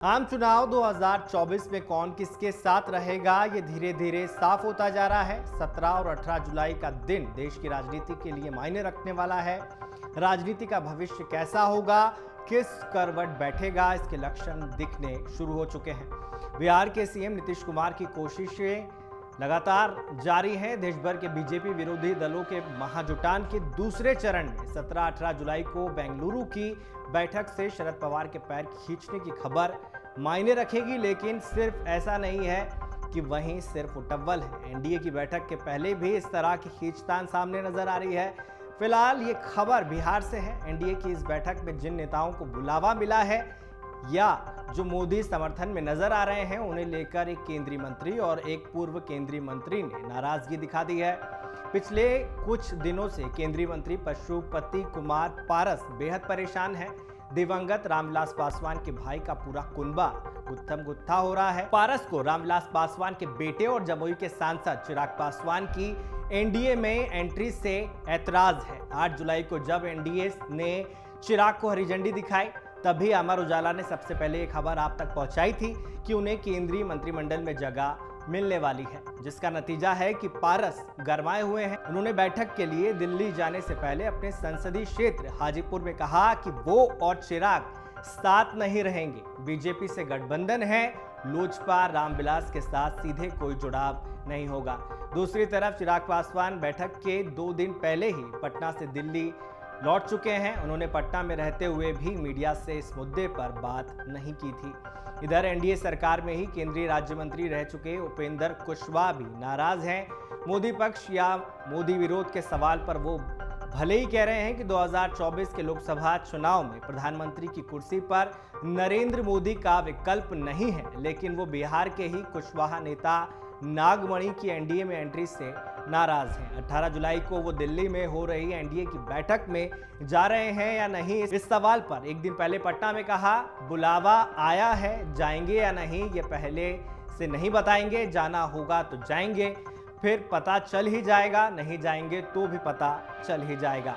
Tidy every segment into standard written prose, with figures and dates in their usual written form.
आम चुनाव 2024 में कौन किसके साथ रहेगा, ये धीरे धीरे साफ होता जा रहा है। 17 और 18 जुलाई का दिन देश की राजनीति के लिए मायने रखने वाला है। राजनीति का भविष्य कैसा होगा, किस करवट बैठेगा, इसके लक्षण दिखने शुरू हो चुके हैं। बिहार के सीएम नीतीश कुमार की कोशिशें लगातार जारी हैं। देश भर के बीजेपी विरोधी दलों के महाजुटान के दूसरे चरण में 17-18 जुलाई को बेंगलुरु की बैठक से शरद पवार के पैर खींचने की खबर मायने रखेगी। लेकिन सिर्फ ऐसा नहीं है कि वहीं सिर्फ उटव्वल है। एनडीए की बैठक के पहले भी इस तरह की खींचतान सामने नजर आ रही है। फिलहाल ये खबर बिहार से है। एनडीए की इस बैठक में जिन नेताओं को बुलावा मिला है या जो मोदी समर्थन में नजर आ रहे हैं, उन्हें लेकर एक केंद्रीय मंत्री और एक पूर्व केंद्रीय मंत्री ने नाराजगी दिखा दी है। पिछले कुछ दिनों से केंद्रीय मंत्री पशुपति कुमार पारस बेहद परेशान हैं। दिवंगत रामविलास पासवान के भाई का पूरा कुनबा गुत्थम गुत्था हो रहा है। पारस को रामविलास पासवान के बेटे और जमुई के सांसद चिराग पासवान की एनडीए में एंट्री से ऐतराज है। 8 जुलाई को जब एनडीए ने चिराग को हरी झंडी दिखाई, तभी अमर उजाला ने सबसे पहले ये खबर आप तक पहुंचाई थी कि उन्हें केंद्रीय मंत्रिमंडल में जगह मिलने वाली है, जिसका नतीजा है कि पारस गरमाए हुए हैं। उन्होंने बैठक के लिए दिल्ली जाने से पहले अपने संसदीय क्षेत्र हाजीपुर में कहा कि वो और चिराग साथ नहीं रहेंगे। बीजेपी से गठबंधन है, लोजपा रामविलास के साथ सीधे कोई जुड़ाव नहीं होगा। दूसरी तरफ चिराग पासवान बैठक के 2 दिन पहले ही पटना से दिल्ली लौट चुके हैं। उन्होंने पटना में रहते हुए भी मीडिया से इस मुद्दे पर बात नहीं की थी। इधर एनडीए सरकार में ही केंद्रीय राज्य मंत्री रह चुके उपेंद्र कुशवाहा भी नाराज हैं। मोदी पक्ष या मोदी विरोध के सवाल पर वो भले ही कह रहे हैं कि 2024 के लोकसभा चुनाव में प्रधानमंत्री की कुर्सी पर नरेंद्र मोदी का विकल्प नहीं है, लेकिन वो बिहार के ही कुशवाहा नेता नागमणि की एनडीए में एंट्री से नाराज हैं। 18 जुलाई को वो दिल्ली में हो रही एनडीए की बैठक में जा रहे हैं या नहीं, इस सवाल पर एक दिन पहले पटना में कहा, बुलावा आया है, जाएंगे या नहीं ये पहले से नहीं बताएंगे, जाना होगा तो जाएंगे, फिर पता चल ही जाएगा, नहीं जाएंगे तो भी पता चल ही जाएगा।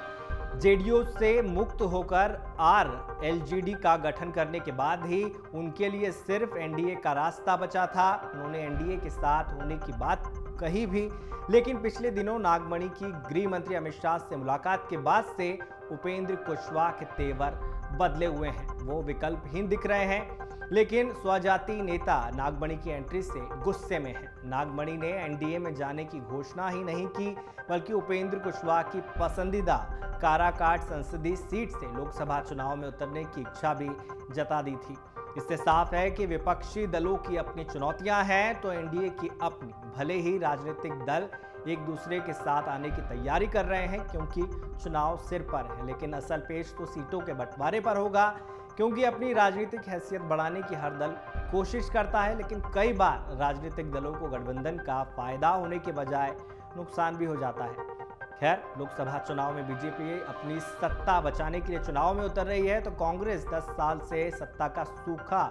जेडीयू से मुक्त होकर आरएलजेडी का गठन करने के बाद ही उनके लिए सिर्फ एनडीए का रास्ता बचा था। उन्होंने एनडीए के साथ होने की बात कही भी, लेकिन पिछले दिनों नागमणि की गृह मंत्री अमित शाह से मुलाकात के बाद से उपेंद्र कुशवाहा के तेवर बदले हुए हैं। वो विकल्पहीन दिख रहे हैं, लेकिन स्वजाति नेता नागमणि की एंट्री से गुस्से में है। नागमणि ने एनडीए में जाने की घोषणा ही नहीं की, बल्कि उपेंद्र कुशवाहा की पसंदीदा काराकाट संसदीय सीट से लोकसभा चुनाव में उतरने की इच्छा भी जता दी थी। इससे साफ है कि विपक्षी दलों की अपनी चुनौतियां हैं तो एनडीए की अपनी। भले ही राजनीतिक दल एक दूसरे के साथ आने की तैयारी कर रहे हैं क्योंकि चुनाव सिर पर है, लेकिन असल पेच तो सीटों के बंटवारे पर होगा, क्योंकि अपनी राजनीतिक हैसियत बढ़ाने की हर दल कोशिश करता है, लेकिन कई बार राजनीतिक दलों को गठबंधन का फायदा होने के बजाय नुकसान भी हो जाता है। खैर, लोकसभा चुनाव में बीजेपी अपनी सत्ता बचाने के लिए चुनाव में उतर रही है, तो कांग्रेस 10 साल से सत्ता का सूखा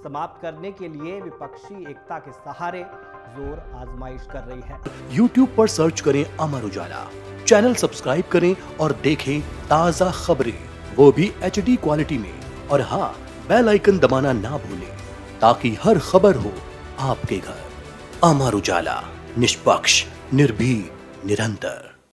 समाप्त करने के लिए विपक्षी एकता के सहारे जोर आजमाइश कर रही है। YouTube पर सर्च करें अमर उजाला, चैनल सब्सक्राइब करें और देखें ताजा खबरें, वो भी HD क्वालिटी में। और हाँ, बेल आइकन दबाना ना भूलें ताकि हर खबर हो आपके घर। अमर उजाला, निष्पक्ष, निर्भीक, निरंतर।